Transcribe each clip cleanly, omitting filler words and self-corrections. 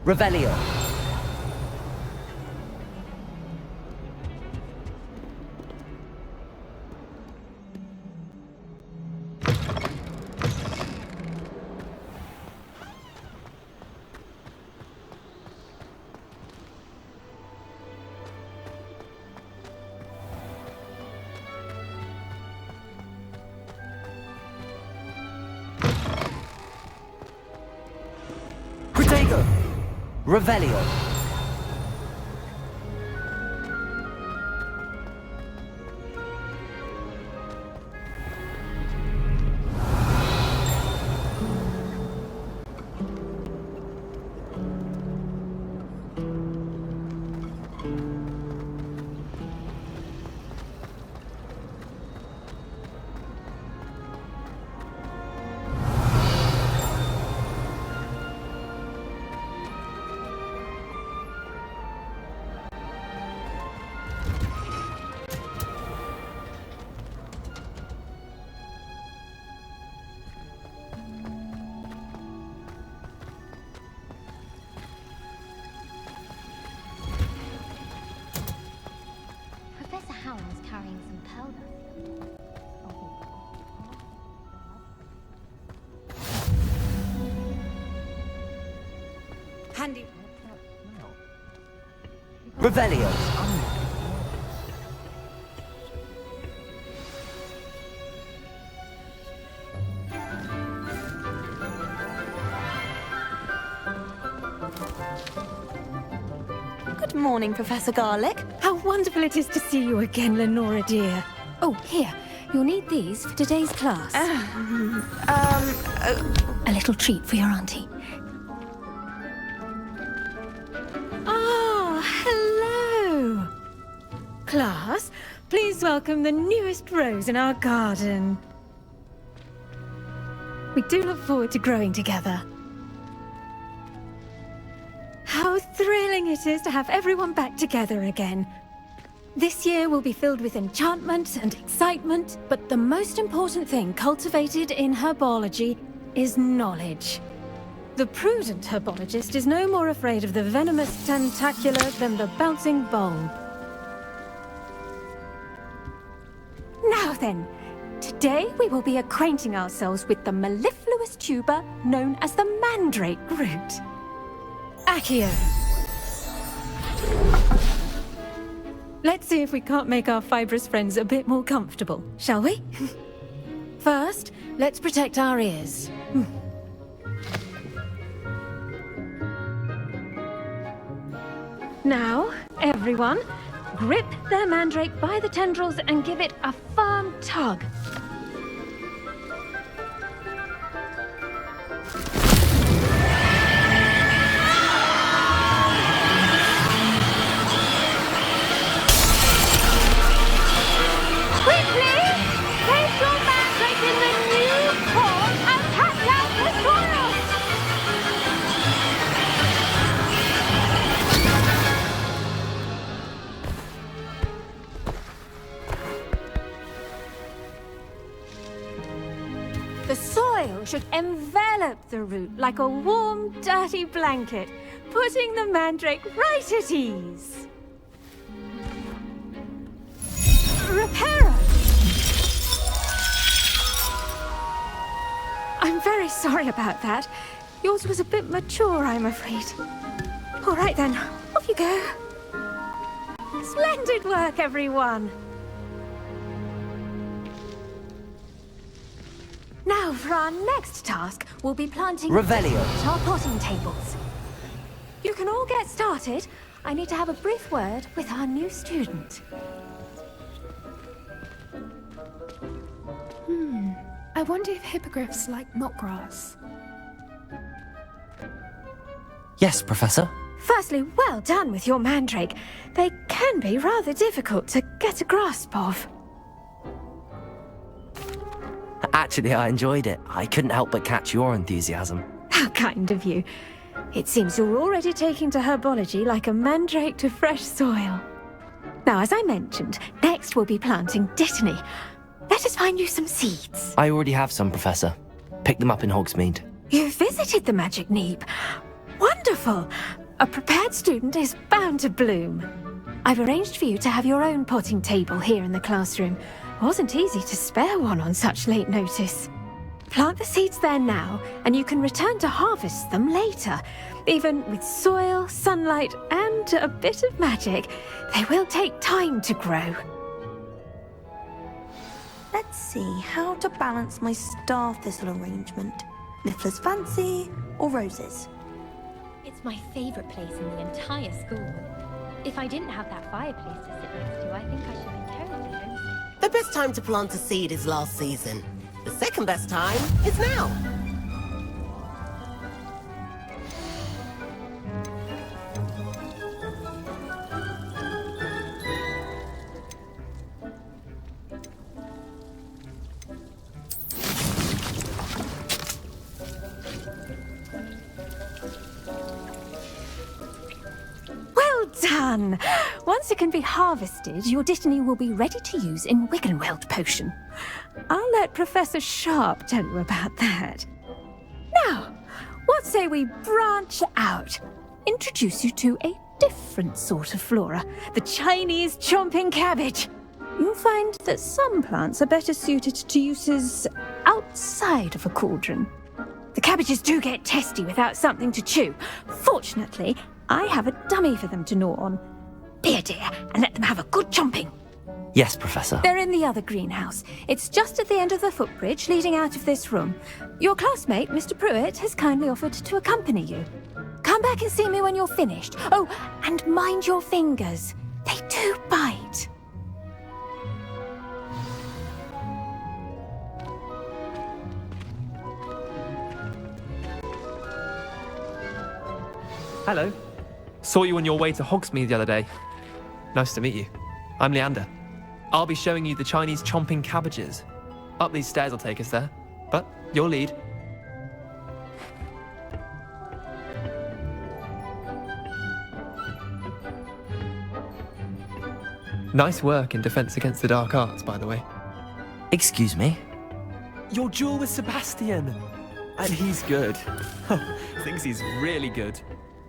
Revelio. Revelio. Handy. Revelio. Good morning, Professor Garlick. How wonderful it is to see you again, Lenora dear. Oh, here. You'll need these for today's class. A little treat for your auntie. Ah, hello. Class, please welcome the newest rose in our garden. We do look forward to growing together. How thrilling it is to have everyone back together again. This year will be filled with enchantment and excitement, but the most important thing cultivated in herbology is knowledge. The prudent herbologist is no more afraid of the venomous tentacular than the bouncing bulb. Now then, today we will be acquainting ourselves with the mellifluous tuber known as the mandrake root. Accio. Let's see if we can't make our fibrous friends a bit more comfortable, shall we? First, let's protect our ears. Now, everyone, grip their mandrake by the tendrils and give it a firm tug. The soil should envelop the root like a warm, dirty blanket, putting the mandrake right at ease. Reparo! I'm very sorry about that. Yours was a bit mature, I'm afraid. All right then, off you go. Splendid work, everyone! Now, for our next task, we'll be planting Revelio. at our potting tables. You can all get started. I need to have a brief word with our new student. I wonder if hippogriffs like knotgrass. Yes, Professor. Firstly, well done with your mandrake. They can be rather difficult to get a grasp of. Actually, I enjoyed it. I couldn't help but catch your enthusiasm. How kind of you. It seems you're already taking to herbology like a mandrake to fresh soil. Now, as I mentioned, next we'll be planting dittany. Let us find you some seeds. I already have some, Professor. Pick them up in Hogsmeade. You visited the Magic Neep. Wonderful! A prepared student is bound to bloom. I've arranged for you to have your own potting table here in the classroom. Wasn't easy to spare one on such late notice. Plant the seeds there now, and you can return to harvest them later. Even with soil, sunlight, and a bit of magic, they will take time to grow. Let's see how to balance my star thistle arrangement. Niffler's fancy or roses? It's my favorite place in the entire school. If I didn't have that fireplace to sit next to, I think I should be terribly homesick. The best time to plant a seed is last season. The second best time is now. Well done! Once it can be harvested, your Dittany will be ready to use in Wiggenweld potion. I'll let Professor Sharp tell you about that. Now, what say we branch out? Introduce you to a different sort of flora, the Chinese chomping cabbage. You'll find that some plants are better suited to uses outside of a cauldron. The cabbages do get testy without something to chew. Fortunately, I have a dummy for them to gnaw on. Be a dear and let them have a good chomping. Yes, Professor. They're in the other greenhouse. It's just at the end of the footbridge leading out of this room. Your classmate, Mr. Pruitt, has kindly offered to accompany you. Come back and see me when you're finished. Oh, and mind your fingers. They do bite. Hello. Saw you on your way to Hogsmeade the other day. Nice to meet you. I'm Leander. I'll be showing you the Chinese chomping cabbages. Up these stairs will take us there, but your lead. Nice work in Defense Against the Dark Arts, by the way. Excuse me? Your duel with Sebastian! And he's good. Thinks he's really good.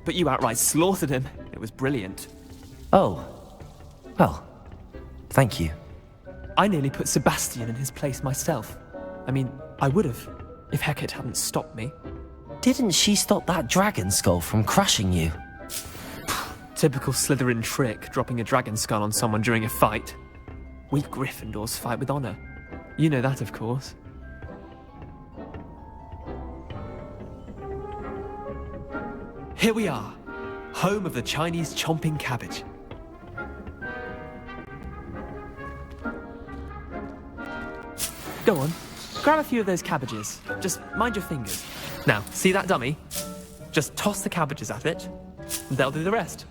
But you outright slaughtered him. It was brilliant. Oh. Well, thank you. I nearly put Sebastian in his place myself. I mean, I would have, if Hecate hadn't stopped me. Didn't she stop that dragon skull from crushing you? Typical Slytherin trick, dropping a dragon skull on someone during a fight. We Gryffindors fight with honor. You know that, of course. Here we are, home of the Chinese chomping cabbage. Go on, grab a few of those cabbages. Just mind your fingers. Now, see that dummy? Just toss the cabbages at it, and they'll do the rest.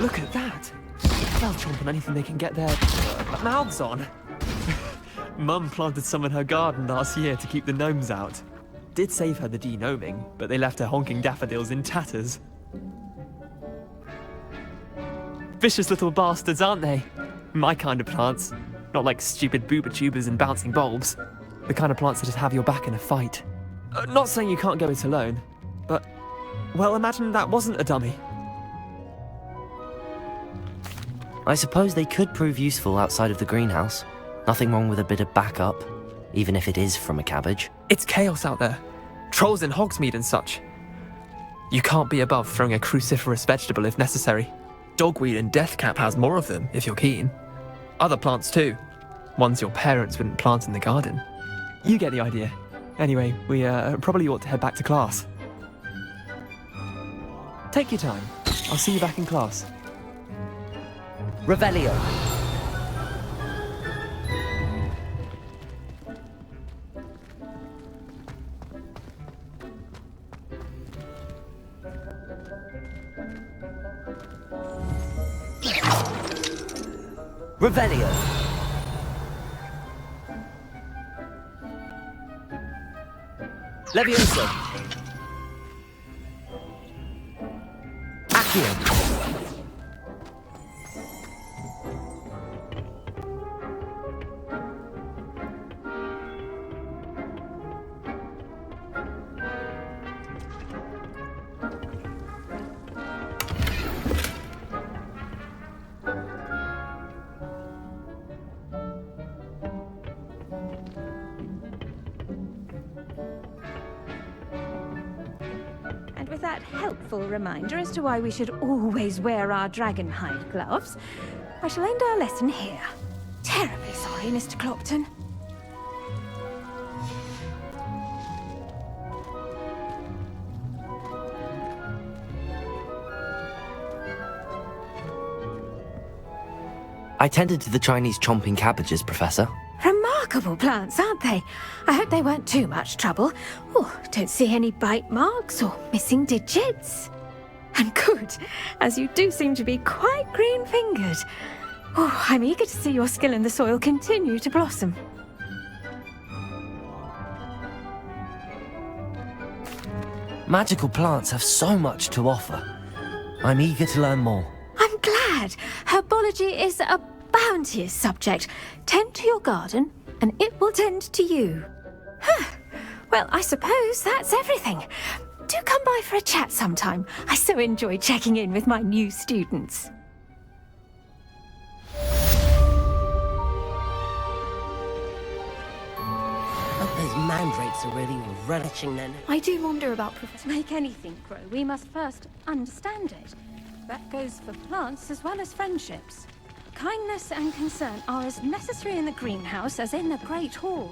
Look at that! They'll chomp on anything they can get their mouths on. Mum planted some in her garden last year to keep the gnomes out. Did save her the de-gnoming, but they left her honking daffodils in tatters. Vicious little bastards, aren't they? My kind of plants. Not like stupid booba tubers and bouncing bulbs. The kind of plants that just have your back in a fight. Not saying you can't go it alone, but, well, imagine that wasn't a dummy. I suppose they could prove useful outside of the greenhouse. Nothing wrong with a bit of backup, even if it is from a cabbage. It's chaos out there. Trolls in Hogsmeade and such. You can't be above throwing a cruciferous vegetable if necessary. Dogweed and deathcap has more of them, if you're keen. Other plants too. Ones your parents wouldn't plant in the garden. You get the idea. Anyway, we probably ought to head back to class. Take your time. I'll see you back in class. Revelio. Revelio. Leviosa. Accio. And with that helpful reminder as to why we should always wear our dragon hide gloves, I shall end our lesson here. Terribly sorry, Mr. Clopton. I tended to the Chinese chomping cabbages, Professor. Remarkable plants, aren't they? I hope they weren't too much trouble. Oh, don't see any bite marks or missing digits. And good, as you do seem to be quite green-fingered. Oh, I'm eager to see your skill in the soil continue to blossom. Magical plants have so much to offer. I'm eager to learn more. I'm glad. Herbology is a bounteous subject. Tend to your garden, and it will tend to you. Well, I suppose that's everything. Do come by for a chat sometime. I so enjoy checking in with my new students. Hope those mandrakes are really relishing then. I do wonder about Professor. To make anything grow, we must first understand it. That goes for plants as well as friendships. Kindness and concern are as necessary in the greenhouse as in the Great Hall.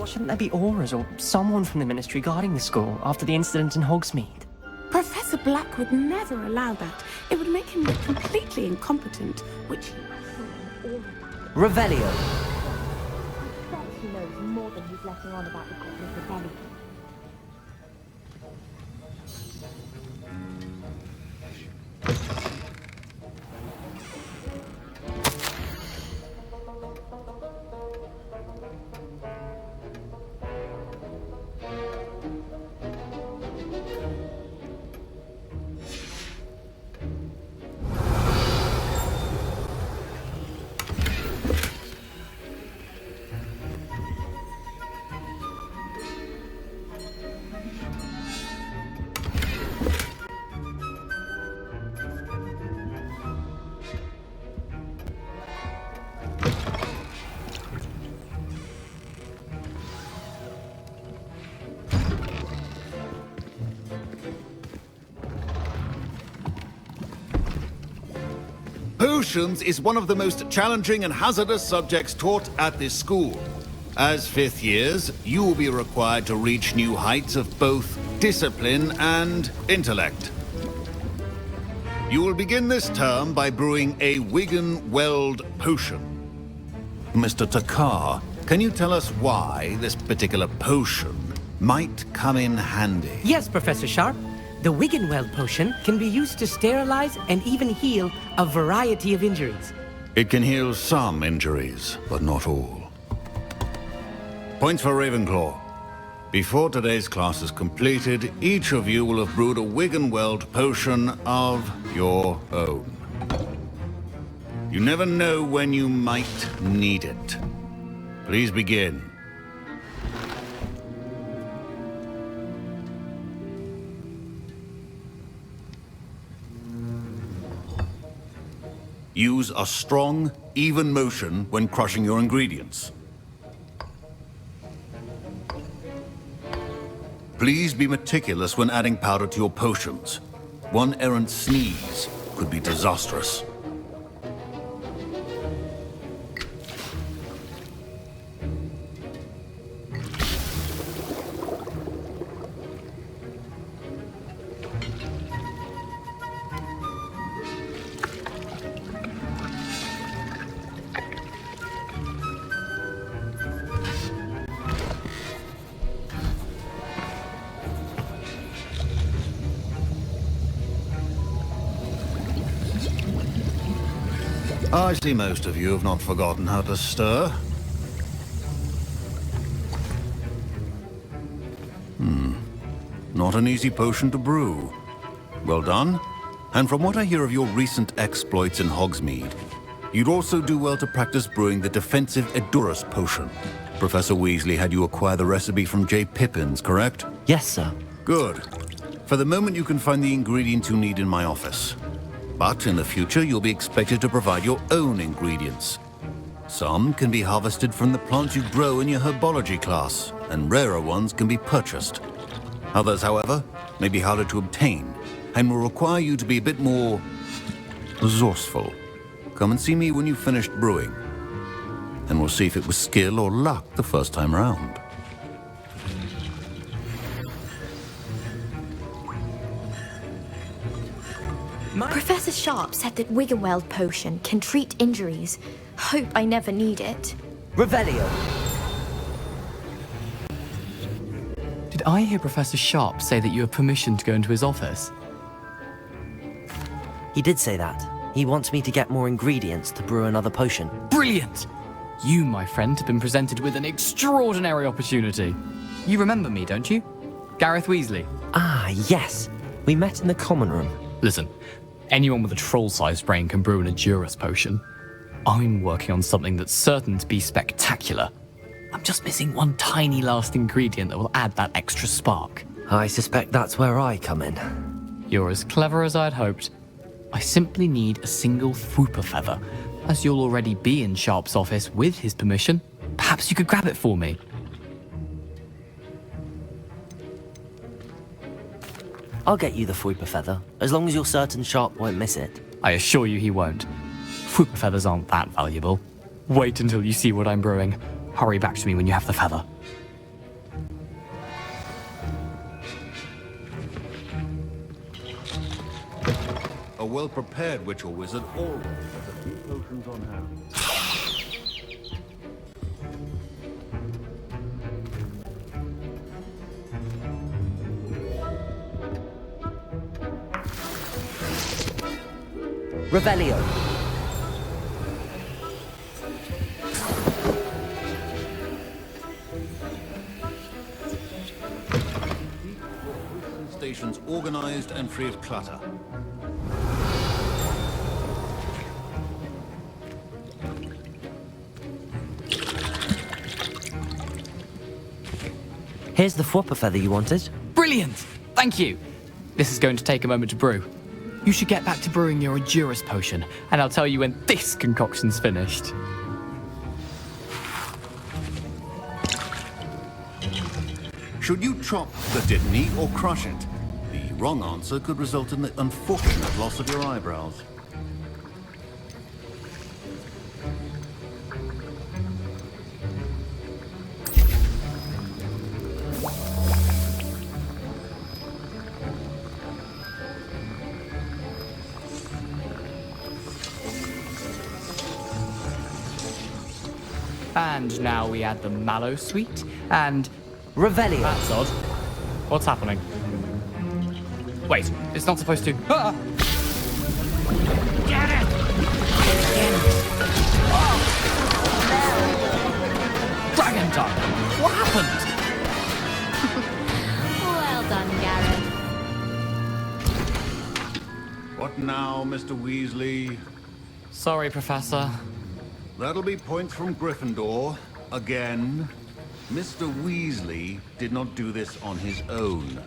Shouldn't there be auras or someone from the Ministry guarding the school after the incident in Hogsmeade? Professor Black would never allow that. It would make him look completely incompetent, which he... Revelio. I bet he knows more than he's letting on about the Goblet of anything. Potions is one of the most challenging and hazardous subjects taught at this school. As fifth years, you will be required to reach new heights of both discipline and intellect. You will begin this term by brewing a Wigan-Weld potion. Mr. Takar, can you tell us why this particular potion might come in handy? Yes, Professor Sharp. The Wiggenweld potion can be used to sterilize and even heal a variety of injuries. It can heal some injuries, but not all. Points for Ravenclaw. Before today's class is completed, each of you will have brewed a Wiggenweld potion of your own. You never know when you might need it. Please begin. Use a strong, even motion when crushing your ingredients. Please be meticulous when adding powder to your potions. One errant sneeze could be disastrous. I see most of you have not forgotten how to stir. Not an easy potion to brew. Well done. And from what I hear of your recent exploits in Hogsmeade, you'd also do well to practice brewing the defensive Edurus potion. Professor Weasley had you acquire the recipe from J. Pippins, correct? Yes, sir. Good. For the moment, you can find the ingredients you need in my office. But in the future, you'll be expected to provide your own ingredients. Some can be harvested from the plants you grow in your herbology class, and rarer ones can be purchased. Others, however, may be harder to obtain, and will require you to be a bit more resourceful. Come and see me when you've finished brewing, and we'll see if it was skill or luck the first time round. Professor Sharp said that Wiggenweld potion can treat injuries. Hope I never need it. Revelio. Did I hear Professor Sharp say that you have permission to go into his office? He did say that. He wants me to get more ingredients to brew another potion. Brilliant! You, my friend, have been presented with an extraordinary opportunity. You remember me, don't you? Gareth Weasley. Ah, yes. We met in the common room. Listen, anyone with a troll-sized brain can brew an Edurus potion. I'm working on something that's certain to be spectacular. I'm just missing one tiny last ingredient that will add that extra spark. I suspect that's where I come in. You're as clever as I'd hoped. I simply need a single Fwooper feather. As you'll already be in Sharp's office with his permission, perhaps you could grab it for me. I'll get you the Fwooper feather, as long as you're certain Sharp won't miss it. I assure you he won't. Fwooper feathers aren't that valuable. Wait until you see what I'm brewing. Hurry back to me when you have the feather. A well-prepared witch or wizard always has a few potions on hand. Revelio. Stations organized and free of clutter. Here's the Fwooper feather you wanted. Brilliant! Thank you! This is going to take a moment to brew. You should get back to brewing your Edurus potion, and I'll tell you when this concoction's finished. Should you chop the Dittany or crush it? The wrong answer could result in the unfortunate loss of your eyebrows. And now we add the mallow sweet and... Revelio. That's odd. What's happening? Wait, it's not supposed to. Ah! Get it! Dragon tongue! What happened? Well done, Gareth. What now, Mr. Weasley? Sorry, Professor. That'll be points from Gryffindor. Again. Mr. Weasley did not do this on his own.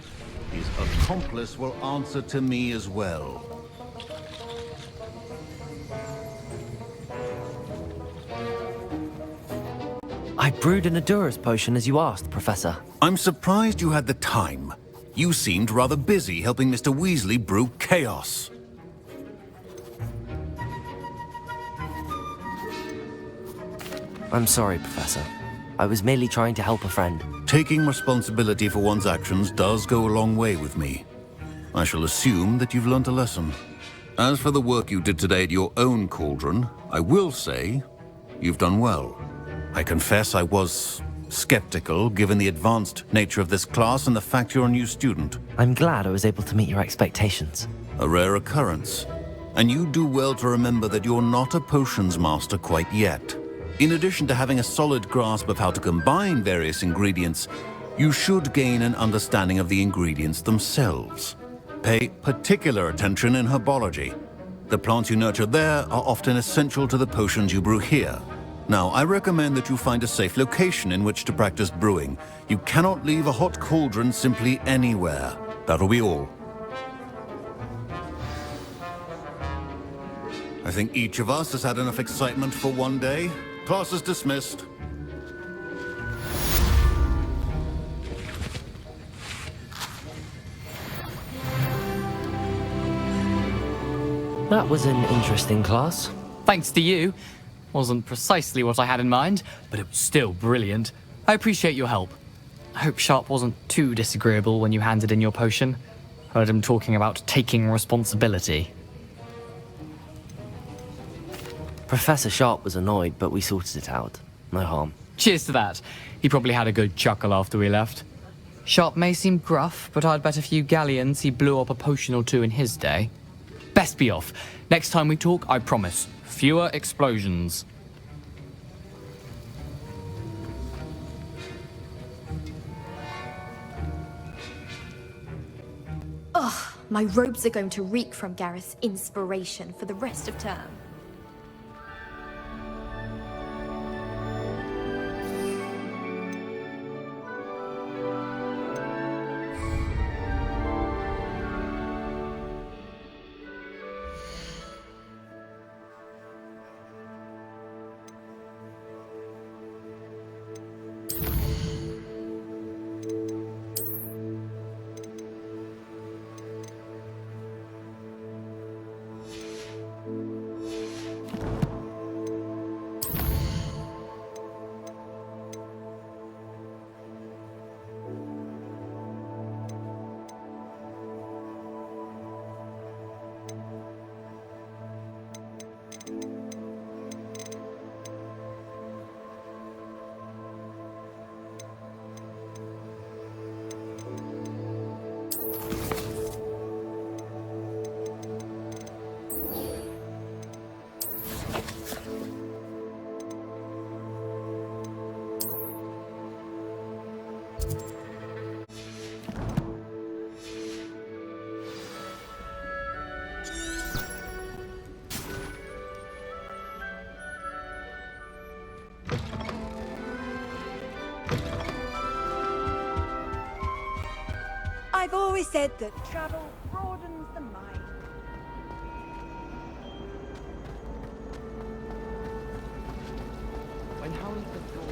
His accomplice will answer to me as well. I brewed an Adura's potion as you asked, Professor. I'm surprised you had the time. You seemed rather busy helping Mr. Weasley brew chaos. I'm sorry, Professor. I was merely trying to help a friend. Taking responsibility for one's actions does go a long way with me. I shall assume that you've learnt a lesson. As for the work you did today at your own cauldron, I will say you've done well. I confess I was skeptical, given the advanced nature of this class and the fact you're a new student. I'm glad I was able to meet your expectations. A rare occurrence. And you do well to remember that you're not a potions master quite yet. In addition to having a solid grasp of how to combine various ingredients, you should gain an understanding of the ingredients themselves. Pay particular attention in herbology. The plants you nurture there are often essential to the potions you brew here. Now, I recommend that you find a safe location in which to practice brewing. You cannot leave a hot cauldron simply anywhere. That'll be all. I think each of us has had enough excitement for one day. Class is dismissed. That was an interesting class. Thanks to you. Wasn't precisely what I had in mind, but it was still brilliant. I appreciate your help. I hope Sharp wasn't too disagreeable when you handed in your potion. Heard him talking about taking responsibility. Professor Sharp was annoyed, but we sorted it out. No harm. Cheers to that. He probably had a good chuckle after we left. Sharp may seem gruff, but I'd bet a few galleons he blew up a potion or two in his day. Best be off. Next time we talk, I promise. Fewer explosions. Ugh, my robes are going to reek from Gareth's inspiration for the rest of term. I've always said that travel broadens the mind. When Harry withdrew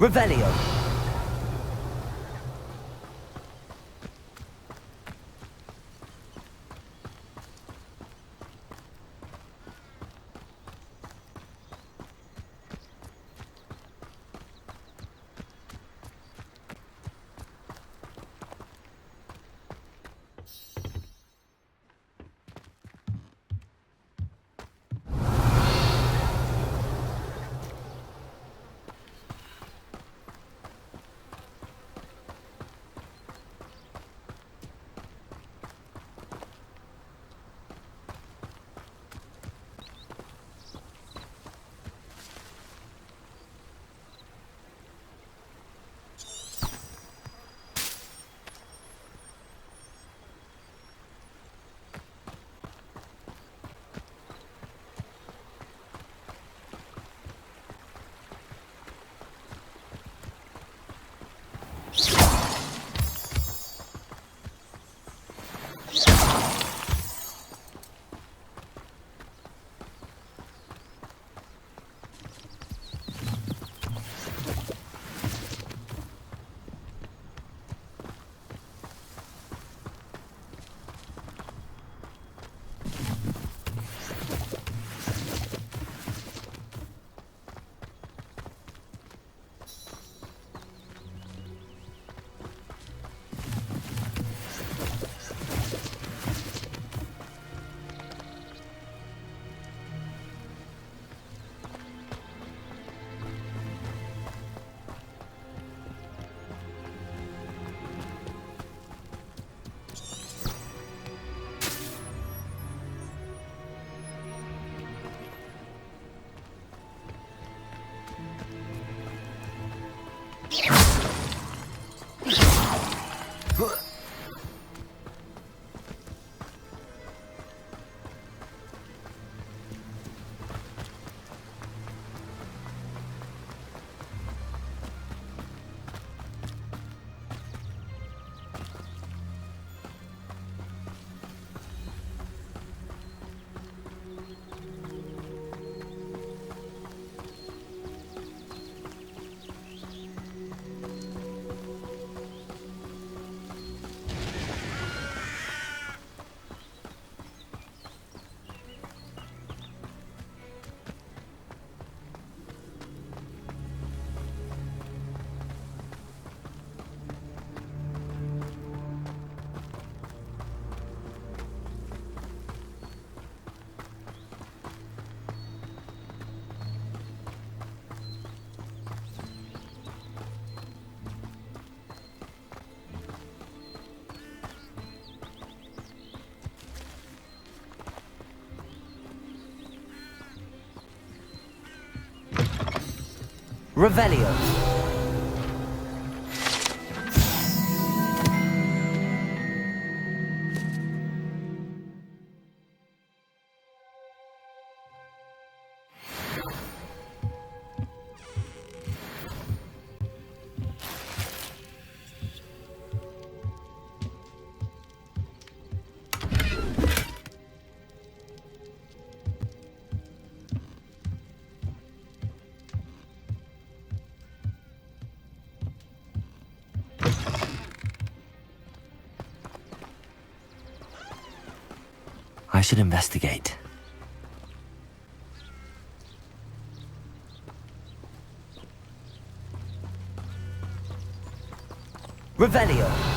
Revelio. Revelio. I should investigate. Revelio.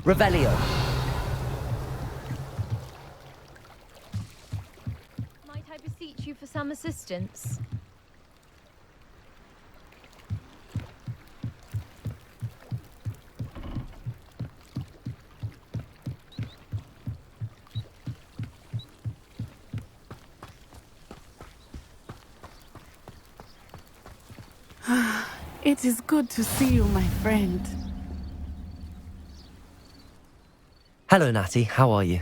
Revelio. Might I beseech you for some assistance? It is good to see you, my friend. Hello, Natty. How are you?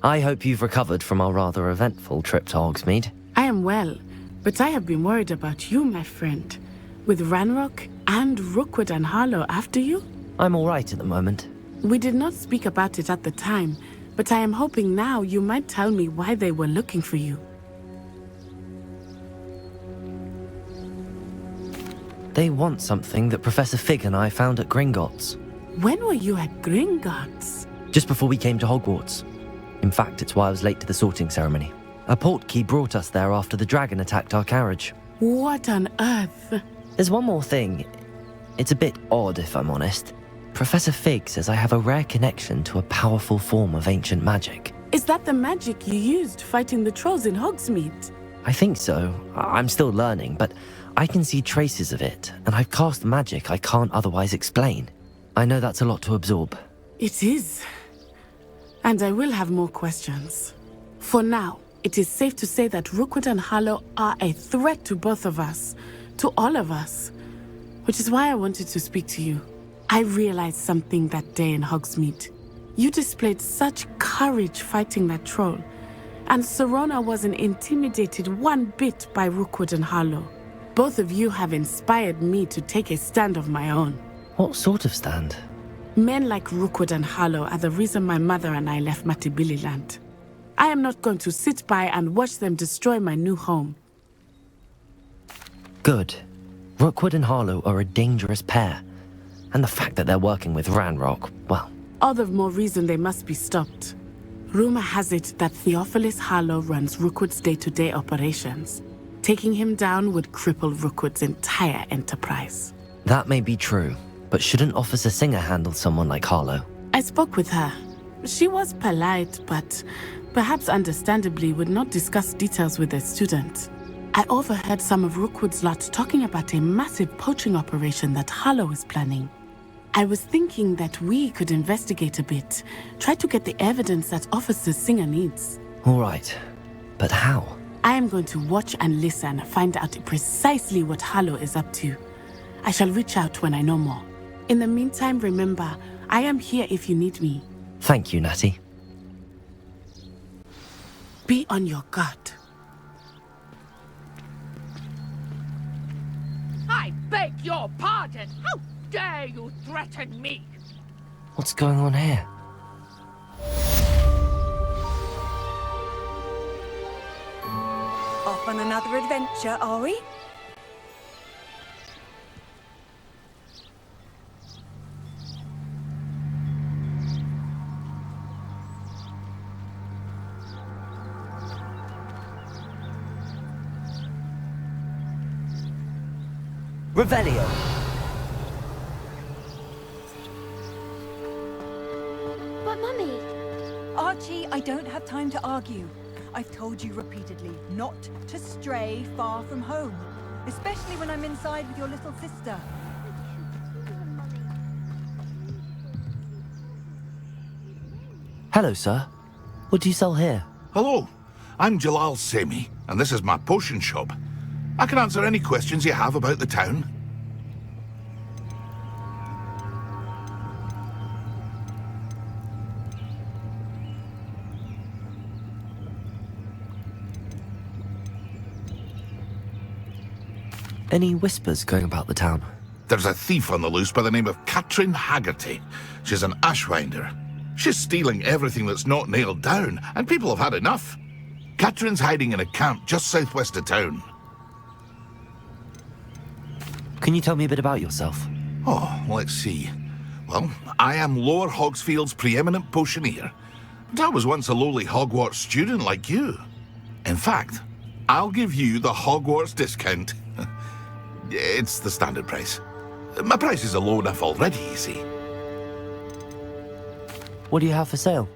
I hope you've recovered from our rather eventful trip to Hogsmeade. I am well, but I have been worried about you, my friend. With Ranrock and Rookwood and Harlow after you? I'm all right at the moment. We did not speak about it at the time, but I am hoping now you might tell me why they were looking for you. They want something that Professor Fig and I found at Gringotts. When were you at Gringotts? Just before we came to Hogwarts. In fact, it's why I was late to the sorting ceremony. A portkey brought us there after the dragon attacked our carriage. What on earth? There's one more thing. It's a bit odd, if I'm honest. Professor Fig says I have a rare connection to a powerful form of ancient magic. Is that the magic you used fighting the trolls in Hogsmeade? I think so. I'm still learning, but I can see traces of it, and I've cast magic I can't otherwise explain. I know that's a lot to absorb. It is. And I will have more questions. For now, it is safe to say that Rookwood and Harlow are a threat to both of us, to all of us, which is why I wanted to speak to you. I realized something that day in Hogsmeade. You displayed such courage fighting that troll, and Serona wasn't intimidated one bit by Rookwood and Harlow. Both of you have inspired me to take a stand of my own. What sort of stand? Men like Rookwood and Harlow are the reason my mother and I left Matibililand. I am not going to sit by and watch them destroy my new home. Good. Rookwood and Harlow are a dangerous pair. And the fact that they're working with Ranrock, well... All the more reason they must be stopped. Rumor has it that Theophilus Harlow runs Rookwood's day-to-day operations. Taking him down would cripple Rookwood's entire enterprise. That may be true, but shouldn't Officer Singer handle someone like Harlow? I spoke with her. She was polite, but perhaps understandably would not discuss details with a student. I overheard some of Rookwood's lot talking about a massive poaching operation that Harlow is planning. I was thinking that we could investigate a bit, try to get the evidence that Officer Singer needs. All right, but how? I am going to watch and listen, find out precisely what Harlow is up to. I shall reach out when I know more. In the meantime, remember, I am here if you need me. Thank you, Natty. Be on your guard. I beg your pardon! How dare you threaten me? What's going on here? Off on another adventure, are we? Revelio. But Mummy... Archie, I don't have time to argue. I've told you repeatedly not to stray far from home, especially when I'm inside with your little sister. Hello, sir. What do you sell here? Hello, I'm Jalal Semi, and this is my potion shop. I can answer any questions you have about the town. Any whispers going about the town? There's a thief on the loose by the name of Katrin Haggerty. She's an ashwinder. She's stealing everything that's not nailed down, and people have had enough. Katrin's hiding in a camp just southwest of town. Can you tell me a bit about yourself? Oh, let's see. Well, I am Lower Hogsfield's preeminent potioneer, but I was once a lowly Hogwarts student like you. In fact, I'll give you the Hogwarts discount. It's the standard price. My prices are low enough already, you see. What do you have for sale?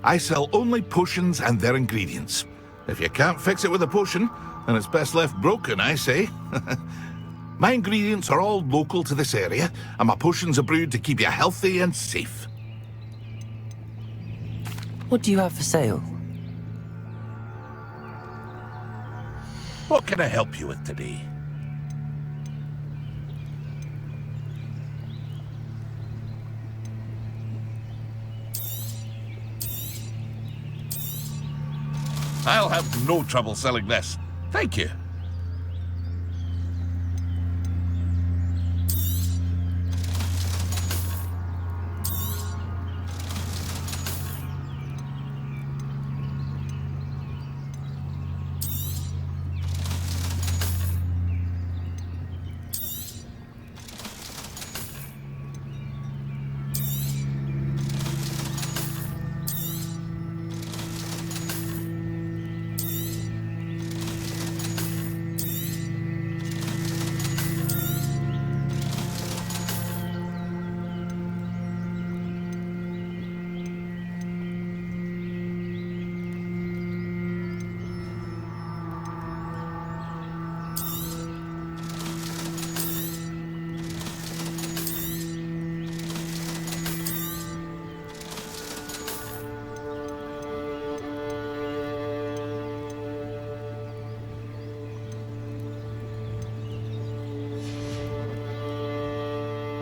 I sell only potions and their ingredients. If you can't fix it with a potion, then it's best left broken, I say. My ingredients are all local to this area, and my potions are brewed to keep you healthy and safe. What do you have for sale? What can I help you with today? I'll have no trouble selling this. Thank you.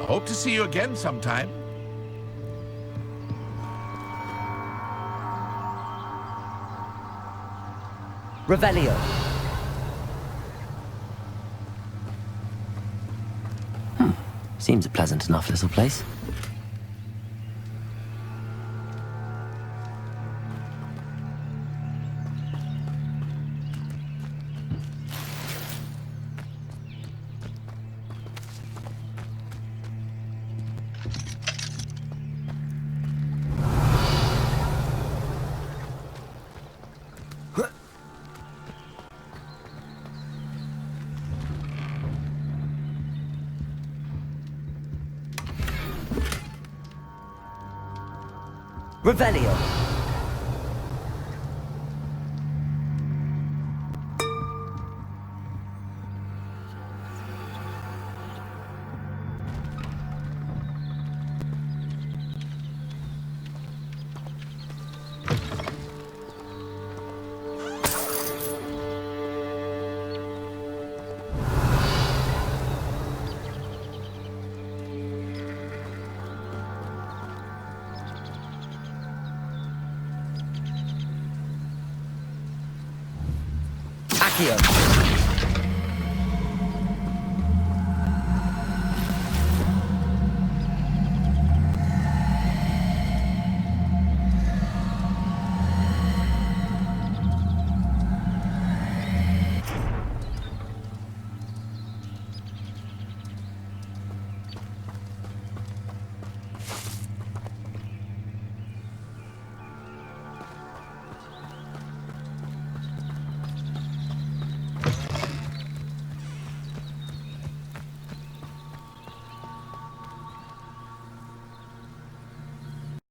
Hope to see you again sometime. Revelio. Seems a pleasant enough little place. Revelio. Accio.